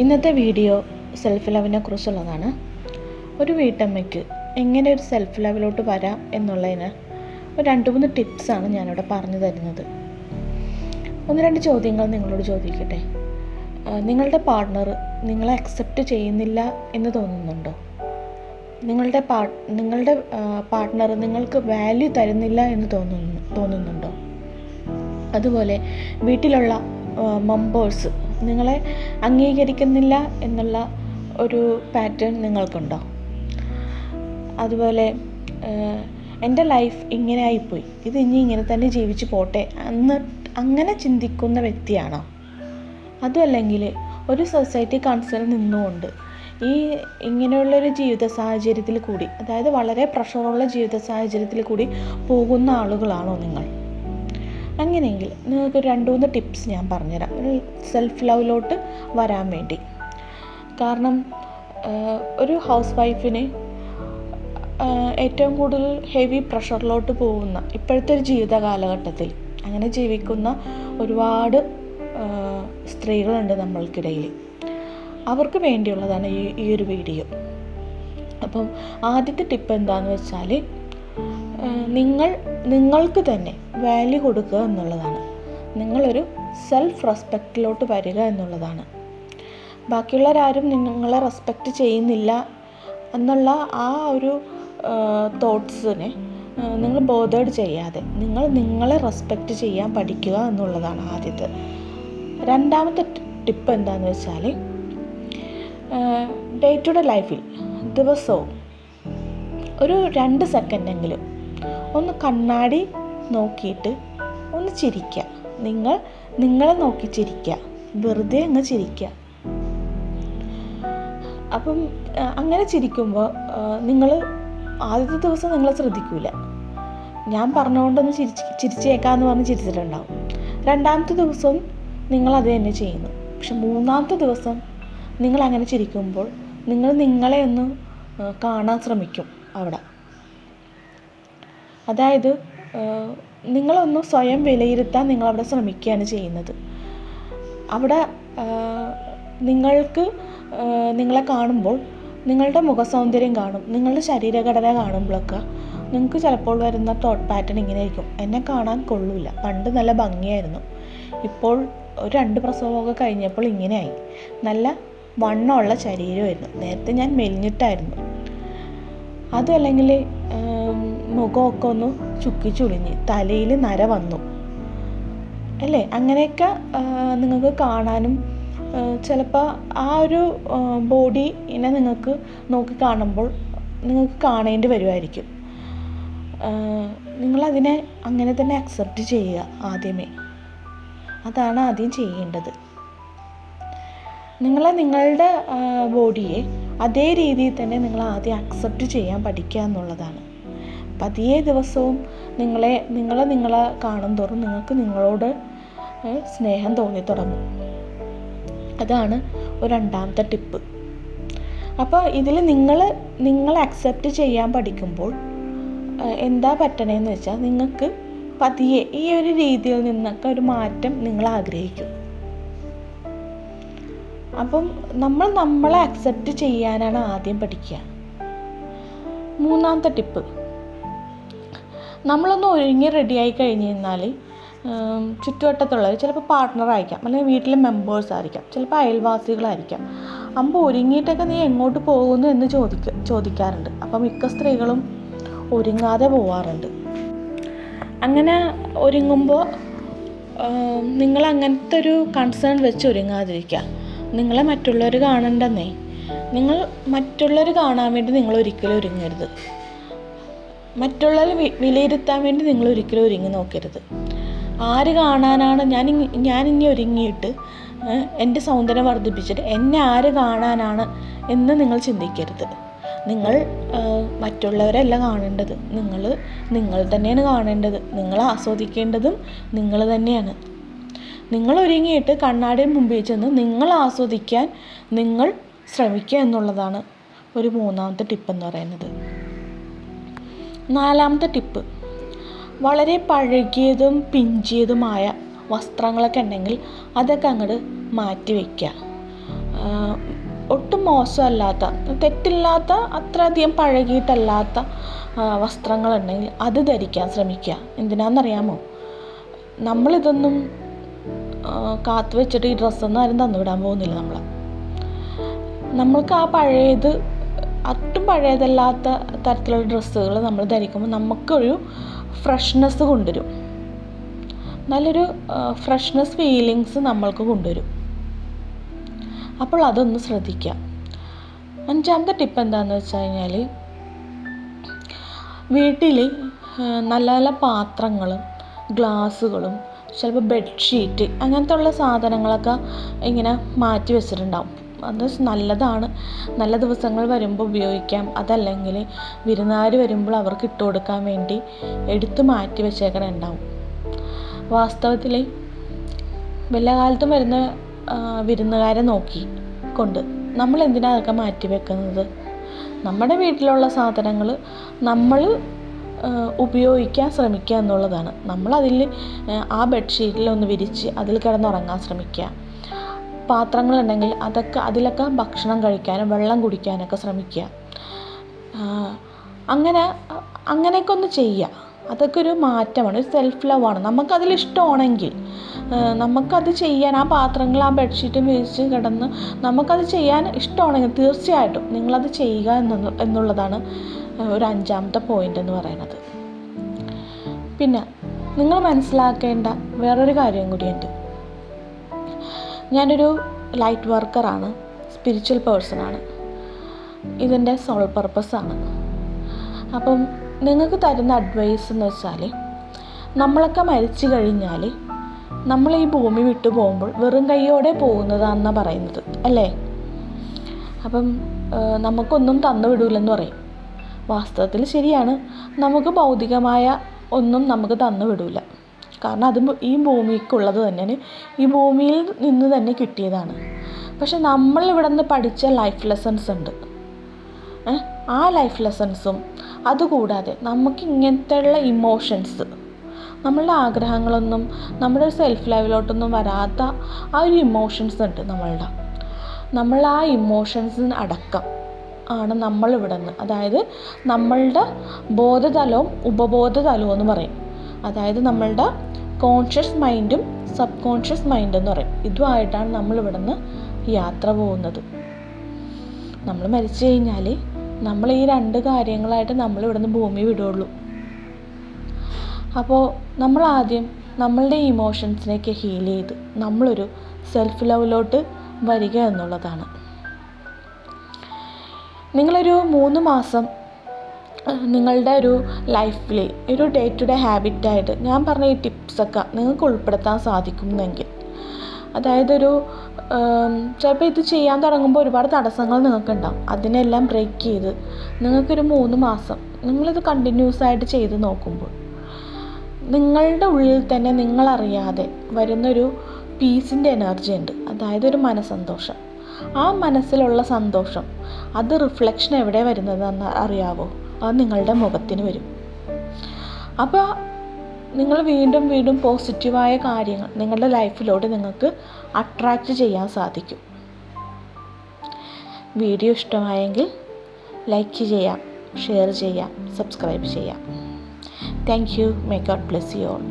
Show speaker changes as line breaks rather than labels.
ഇന്നത്തെ video self ലവിനെ കുറിച്ചുള്ളതാണ്. ഒരു വീട്ടമ്മയ്ക്ക് എങ്ങനെ ഒരു സെൽഫ് ലവിലോട്ട് വരാം എന്നുള്ളതിന് ഒരു 2-3 ടിപ്സാണ് ഞാനിവിടെ പറഞ്ഞു തരുന്നത്. 1-2 ചോദ്യങ്ങൾ നിങ്ങളോട് ചോദിക്കട്ടെ. നിങ്ങളുടെ പാർട്ട്ണർ നിങ്ങളെ അക്സെപ്റ്റ് ചെയ്യുന്നില്ല എന്ന് തോന്നുന്നുണ്ടോ? നിങ്ങളുടെ പാർട്ട്ണർ നിങ്ങൾക്ക് വാല്യൂ തരുന്നില്ല എന്ന് തോന്നുന്നുണ്ടോ? അതുപോലെ വീട്ടിലുള്ള മെമ്പേഴ്സ് നിങ്ങളെ അംഗീകരിക്കുന്നില്ല എന്നുള്ള ഒരു പാറ്റേൺ നിങ്ങൾക്കുണ്ടോ? അതുപോലെ എൻ്റെ ലൈഫ് ഇങ്ങനെ ആയിപ്പോയി, ഇത് ഇനി ഇങ്ങനെ തന്നെ ജീവിച്ച് പോട്ടെ അങ്ങനെ ചിന്തിക്കുന്ന വ്യക്തിയാണോ? അതുമല്ലെങ്കിൽ ഒരു സൊസൈറ്റി കൺസേൺ നിന്നുകൊണ്ട് ഇങ്ങനെയുള്ളൊരു ജീവിത സാഹചര്യത്തിൽ കൂടി, അതായത് വളരെ പ്രഷറുള്ള ജീവിത സാഹചര്യത്തിൽ കൂടി പോകുന്ന ആളുകളാണോ നിങ്ങൾ? അങ്ങനെയെങ്കിൽ നിങ്ങൾക്ക് 2-3 ടിപ്സ് ഞാൻ പറഞ്ഞുതരാം സെൽഫ് ലവിലോട്ട് വരാൻ വേണ്ടി. കാരണം ഒരു ഹൗസ് വൈഫിന് ഏറ്റവും കൂടുതൽ ഹെവി പ്രഷറിലോട്ട് പോകുന്ന ഇപ്പോഴത്തെ ഒരു ജീവിത കാലഘട്ടത്തിൽ അങ്ങനെ ജീവിക്കുന്ന ഒരുപാട് സ്ത്രീകളുണ്ട് നമ്മൾക്കിടയിൽ. അവർക്ക് വേണ്ടിയുള്ളതാണ് ഈ ഒരു വീഡിയോ. അപ്പം ആദ്യത്തെ ടിപ്പ് എന്താണെന്ന് വെച്ചാൽ, നിങ്ങൾക്ക് തന്നെ വാല്യൂ കൊടുക്കുക എന്നുള്ളതാണ്. നിങ്ങളൊരു സെൽഫ് റെസ്പെക്റ്റിലോട്ട് വരിക എന്നുള്ളതാണ്. ബാക്കിയുള്ളവരാരും നിങ്ങളെ റെസ്പെക്റ്റ് ചെയ്യുന്നില്ല എന്നുള്ള ആ ഒരു തോട്ട്സിനെ നിങ്ങൾ ബോധേഡ് ചെയ്യാതെ നിങ്ങളെ റെസ്പെക്റ്റ് ചെയ്യാൻ പഠിക്കുക എന്നുള്ളതാണ് ആദ്യത്തെ. രണ്ടാമത്തെ ടിപ്പ് എന്താണെന്ന് വെച്ചാൽ, ഡേ ടു ഡേ ലൈഫിൽ ദിവസവും ഒരു 2 സെക്കൻഡെങ്കിലും ഒന്ന് കണ്ണാടി നോക്കിയിട്ട് ഒന്ന് ചിരിക്കുക. നിങ്ങളെ നോക്കി ചിരിക്കുക, വെറുതെ അങ്ങ് ചിരിക്കുക. അപ്പം അങ്ങനെ ചിരിക്കുമ്പോൾ നിങ്ങൾ ആദ്യത്തെ ദിവസം നിങ്ങൾ ശ്രദ്ധിക്കില്ല, ഞാൻ പറഞ്ഞുകൊണ്ടൊന്ന് ചിരിച്ചേക്കാമെന്ന് പറഞ്ഞ് ചിരിച്ചിട്ടുണ്ടാവും. രണ്ടാമത്തെ ദിവസം നിങ്ങളത് തന്നെ ചെയ്യുന്നു. പക്ഷെ 3-ാമത്തെ ദിവസം നിങ്ങളങ്ങനെ ചിരിക്കുമ്പോൾ നിങ്ങളെ ഒന്ന് കാണാൻ ശ്രമിക്കും അവിടെ. അതായത് നിങ്ങളൊന്ന് സ്വയം വിലയിരുത്താൻ നിങ്ങളവിടെ ശ്രമിക്കുകയാണ് ചെയ്യുന്നത്. അവിടെ നിങ്ങളെ കാണുമ്പോൾ നിങ്ങളുടെ മുഖസൗന്ദര്യം കാണും, നിങ്ങളുടെ ശരീരഘടന കാണുമ്പോഴൊക്കെ നിങ്ങൾക്ക് ചിലപ്പോൾ വരുന്ന തോട്ട് പാറ്റേൺ ഇങ്ങനെ ആയിരിക്കും: എന്നെ കാണാൻ കൊള്ളില്ല, പണ്ട് നല്ല ഭംഗിയായിരുന്നു, ഇപ്പോൾ ഒരു 2 പ്രസവമൊക്കെ കഴിഞ്ഞപ്പോൾ ഇങ്ങനെയായി, നല്ല വണ്ണമുള്ള ശരീരമായിരുന്നു, നേരത്തെ ഞാൻ മെലിഞ്ഞിട്ടായിരുന്നു. അതും അല്ലെങ്കിൽ മുഖമൊക്കെ ഒന്ന് ചുക്കിച്ചുളിഞ്ഞ് തലയിൽ നര വന്നു അല്ലേ, അങ്ങനെയൊക്കെ നിങ്ങൾക്ക് കാണാനും ചിലപ്പോൾ ആ ഒരു ബോഡിനെ നിങ്ങൾക്ക് നോക്കി കാണുമ്പോൾ നിങ്ങൾക്ക് കാണേണ്ടി വരുമായിരിക്കും. നിങ്ങളതിനെ അങ്ങനെ തന്നെ അക്സെപ്റ്റ് ചെയ്യുക ആദ്യമേ. അതാണ് ആദ്യം ചെയ്യേണ്ടത്. നിങ്ങളുടെ ബോഡിയെ അതേ രീതിയിൽ തന്നെ നിങ്ങൾ ആദ്യം അക്സെപ്റ്റ് ചെയ്യാൻ പഠിക്കുക എന്നുള്ളതാണ്. പതിയെ ദിവസവും നിങ്ങളെ കാണും തോറും നിങ്ങൾക്ക് നിങ്ങളോട് സ്നേഹം തോന്നി തുടങ്ങും. അതാണ് ഒരു 2-ാമത്തെ ടിപ്പ്. അപ്പോൾ ഇതിൽ നിങ്ങൾ അക്സെപ്റ്റ് ചെയ്യാൻ പഠിക്കുമ്പോൾ എന്താ പറ്റണേന്ന് വെച്ചാൽ, നിങ്ങൾക്ക് പതിയെ ഈ ഒരു രീതിയിൽ നിന്നൊക്കെ ഒരു മാറ്റം നിങ്ങൾ ആഗ്രഹിക്കും. അപ്പം നമ്മളെ അക്സെപ്റ്റ് ചെയ്യാനാണ് ആദ്യം പഠിക്കുക. 3-ാമത്തെ ടിപ്പ്, നമ്മളൊന്ന് ഒരുങ്ങി റെഡിയായി കഴിഞ്ഞ് കഴിഞ്ഞാൽ ചുറ്റുവട്ടത്തുള്ളവർ, ചിലപ്പോൾ പാർട്ട്ണറായിരിക്കാം, അല്ലെങ്കിൽ വീട്ടിലെ മെമ്പേഴ്സ് ആയിരിക്കാം, ചിലപ്പോൾ അയൽവാസികളായിരിക്കാം, അപ്പോൾ ഒരുങ്ങിയിട്ടൊക്കെ നീ എങ്ങോട്ട് പോകുന്നു എന്ന് ചോദിക്കാറുണ്ട്. അപ്പോൾ മിക്ക സ്ത്രീകളും ഒരുങ്ങാതെ പോവാറുണ്ട്. അങ്ങനെ ഒരുങ്ങുമ്പോൾ നിങ്ങൾ അങ്ങനത്തെ ഒരു കൺസേൺ വെച്ച് ഒരുങ്ങാതിരിക്കുക. നിങ്ങളെ മറ്റുള്ളവർ കാണണ്ടെന്നേ. നിങ്ങൾ മറ്റുള്ളവർ കാണാൻ വേണ്ടി നിങ്ങൾ ഒരിക്കലും ഒരുങ്ങരുത്. മറ്റുള്ളവർ വിലയിരുത്താൻ വേണ്ടി നിങ്ങൾ ഒരിക്കലും ഒരുങ്ങി നോക്കരുത്. ആര് കാണാനാണ് ഞാൻ ഇനി ഒരുങ്ങിയിട്ട് എൻ്റെ സൗന്ദര്യം വർദ്ധിപ്പിച്ചിട്ട് എന്നെ ആര് കാണാനാണ് എന്ന് നിങ്ങൾ ചിന്തിക്കരുത്. നിങ്ങൾ മറ്റുള്ളവരല്ല കാണേണ്ടത്, നിങ്ങൾ തന്നെയാണ് കാണേണ്ടത്. നിങ്ങൾ ആസ്വദിക്കേണ്ടതും നിങ്ങൾ തന്നെയാണ്. നിങ്ങൾ ഒരുങ്ങിയിട്ട് കണ്ണാടിയിൽ മുമ്പിൽ ചെന്ന് നിങ്ങൾ ആസ്വദിക്കാൻ നിങ്ങൾ ശ്രമിക്കുക എന്നുള്ളതാണ് ഒരു 3-ാമത്തെ ടിപ്പെന്ന് പറയുന്നത്. 4-ാമത്തെ ടിപ്പ്, വളരെ പഴകിയതും പിഞ്ചിയതുമായ വസ്ത്രങ്ങളൊക്കെ ഉണ്ടെങ്കിൽ അതൊക്കെ അങ്ങോട്ട് മാറ്റി വയ്ക്കുക. ഒട്ടും മോശമല്ലാത്ത, തെറ്റില്ലാത്ത, അത്രയധികം പഴകിയിട്ടല്ലാത്ത വസ്ത്രങ്ങളുണ്ടെങ്കിൽ അത് ധരിക്കാൻ ശ്രമിക്കുക. എന്തിനാണെന്നറിയാമോ? നമ്മളിതൊന്നും കാത്തു വെച്ചിട്ട് ഈ ഡ്രസ്സൊന്നും ആരും തന്നുവിടാൻ പോകുന്നില്ല നമ്മൾക്ക് ആ പഴയത്, ഒട്ടും പഴയതല്ലാത്ത തരത്തിലുള്ള ഡ്രസ്സുകൾ നമ്മൾ ധരിക്കുമ്പോൾ നമുക്കൊരു ഫ്രഷ്നെസ് കൊണ്ടുവരും, നല്ലൊരു ഫ്രഷ്നെസ് ഫീലിങ്സ് നമ്മൾക്ക് കൊണ്ടുവരും. അപ്പോൾ അതൊന്ന് ശ്രദ്ധിക്കുക. 5ാമത്തെ ടിപ്പ് എന്താണെന്ന് വെച്ച് കഴിഞ്ഞാൽ, വീട്ടിൽ നല്ല നല്ല പാത്രങ്ങളും ഗ്ലാസ്സുകളും ചിലപ്പോൾ ബെഡ്ഷീറ്റ് അങ്ങനത്തെ ഉള്ള സാധനങ്ങളൊക്കെ ഇങ്ങനെ മാറ്റി വെച്ചിട്ടുണ്ടാവും. അത് നല്ലതാണ്, നല്ല ദിവസങ്ങൾ വരുമ്പോൾ ഉപയോഗിക്കാം. അതല്ലെങ്കിൽ വിരുന്നുകാർ വരുമ്പോൾ അവർക്ക് ഇട്ട് കൊടുക്കാൻ വേണ്ടി എടുത്ത് മാറ്റി വെച്ചേക്കണുണ്ടാവും. വാസ്തവത്തിൽ വല്ല കാലത്തും വരുന്ന വിരുന്നുകാരെ നോക്കി കൊണ്ട് നമ്മൾ എന്തിനാണ് അതൊക്കെ മാറ്റി വെക്കുന്നത്? നമ്മുടെ വീട്ടിലുള്ള സാധനങ്ങൾ നമ്മൾ ഉപയോഗിക്കാൻ ശ്രമിക്കുക എന്നുള്ളതാണ്. നമ്മളതിൽ ആ ബെഡ്ഷീറ്റിലൊന്ന് വിരിച്ച് അതിൽ കിടന്നുറങ്ങാൻ ശ്രമിക്കുക. പാത്രങ്ങളുണ്ടെങ്കിൽ അതിലൊക്കെ ഭക്ഷണം കഴിക്കാനും വെള്ളം കുടിക്കാനൊക്കെ ശ്രമിക്കുക. അങ്ങനെയൊക്കെ ഒന്ന് ചെയ്യുക. അതൊക്കെ ഒരു മാറ്റമാണ്, ഒരു സെൽഫ് ലവാണ്. നമുക്കതിലിഷ്ടമാണെങ്കിൽ നമുക്കത് ചെയ്യാൻ, ആ പാത്രങ്ങൾ ആ ബെഡ്ഷീറ്റും വിരിച്ച് കിടന്ന് നമുക്കത് ചെയ്യാൻ ഇഷ്ടമാണെങ്കിൽ തീർച്ചയായിട്ടും നിങ്ങളത് ചെയ്യുക എന്നുള്ളതാണ് ഒരു 5ാമത്തെ പോയിൻ്റ് എന്ന് പറയുന്നത്. പിന്നെ നിങ്ങൾ മനസ്സിലാക്കേണ്ട വേറൊരു കാര്യം കൂടിയുണ്ട്. ഞാനൊരു ലൈറ്റ് വർക്കറാണ്, സ്പിരിച്വൽ പേഴ്സണാണ്. ഇതിൻ്റെ സോൾ പർപ്പസാണ്. അപ്പം നിങ്ങൾക്ക് തരുന്ന അഡ്വൈസ് എന്ന് വെച്ചാൽ, നമ്മളൊക്കെ മരിച്ചു കഴിഞ്ഞാൽ നമ്മൾ ഈ ഭൂമി വിട്ടു പോകുമ്പോൾ വെറും കൈയോടെ പോകുന്നതാണെന്നാണ് പറയുന്നത്, അല്ലേ? അപ്പം നമുക്കൊന്നും തന്നു വിടൂലെന്ന് പറയും. വാസ്തവത്തിൽ ശരിയാണ്, നമുക്ക് ഭൗതികമായ ഒന്നും നമുക്ക് തന്നു വിടൂല. കാരണം അത് ഈ ഭൂമിക്കുള്ളത് തന്നെയാണ്, ഈ ഭൂമിയിൽ നിന്ന് തന്നെ കിട്ടിയതാണ്. പക്ഷെ നമ്മൾ ഇവിടെ നിന്ന് പഠിച്ച ലൈഫ് ലെസൺസ് ഉണ്ട്. ആ ലൈഫ് ലെസൺസും അതുകൂടാതെ നമുക്ക് ഇങ്ങനത്തെയുള്ള ഇമോഷൻസ്, നമ്മളുടെ ആഗ്രഹങ്ങളൊന്നും നമ്മുടെ സെൽഫ് ലൈഫിലോട്ടൊന്നും വരാത്ത ആ ഒരു ഇമോഷൻസ് ഉണ്ട് നമ്മൾ ആ ഇമോഷൻസിന് അടക്കം ആണ് നമ്മളിവിടെ നിന്ന്, അതായത് നമ്മളുടെ ബോധതലവും ഉപബോധതലവും എന്ന് പറയും. അതായത് നമ്മളുടെ കോൺഷ്യസ് മൈൻഡും സബ് കോൺഷ്യസ് മൈൻഡും എന്ന് പറയും. ഇതുമായിട്ടാണ് നമ്മളിവിടെ നിന്ന് യാത്ര പോകുന്നത്. നമ്മൾ മരിച്ചു കഴിഞ്ഞാൽ നമ്മൾ ഈ 2 കാര്യങ്ങളായിട്ട് നമ്മളിവിടെ നിന്ന് ഭൂമി വിടുകയുള്ളൂ. അപ്പോൾ നമ്മൾ ആദ്യം നമ്മളുടെ ഇമോഷൻസിനെയൊക്കെ ഹീൽ ചെയ്ത് നമ്മളൊരു സെൽഫ് ലവിലോട്ട് വരിക എന്നുള്ളതാണ്. നിങ്ങളൊരു 3 മാസം നിങ്ങളുടെ ഒരു ലൈഫിൽ ഒരു ഡേ ടു ഡേ ഹാബിറ്റായിട്ട് ഞാൻ പറഞ്ഞ ഈ ടിപ്സൊക്കെ നിങ്ങൾക്ക് ഉൾപ്പെടുത്താൻ സാധിക്കുമെങ്കിൽ, അതായത് ചിലപ്പോൾ ഇത് ചെയ്യാൻ തുടങ്ങുമ്പോൾ ഒരുപാട് തടസ്സങ്ങൾ നിങ്ങൾക്കുണ്ടാവും. അതിനെല്ലാം ബ്രേക്ക് ചെയ്ത് നിങ്ങൾക്കൊരു 3 മാസം നിങ്ങളിത് കണ്ടിന്യൂസ് ആയിട്ട് ചെയ്ത് നോക്കുമ്പോൾ നിങ്ങളുടെ ഉള്ളിൽ തന്നെ നിങ്ങളറിയാതെ വരുന്നൊരു പീസിൻ്റെ എനർജി ഉണ്ട്. അതായത് ഒരു മനസ്സന്തോഷം. ആ മനസ്സിലുള്ള സന്തോഷം അത് റിഫ്ലക്ഷൻ എവിടെ വരുന്നതെന്ന് അറിയാവോ? അത് നിങ്ങളുടെ മുഖത്തിന് വരും. അപ്പോൾ നിങ്ങൾ വീണ്ടും വീണ്ടും പോസിറ്റീവായ കാര്യങ്ങൾ നിങ്ങളുടെ ലൈഫിലോട്ട് നിങ്ങൾക്ക് അട്രാക്റ്റ് ചെയ്യാൻ സാധിക്കും. വീഡിയോ ഇഷ്ടമായെങ്കിൽ ലൈക്ക് ചെയ്യാം, ഷെയർ ചെയ്യാം, സബ്സ്ക്രൈബ് ചെയ്യാം. Thank you. May God bless you all.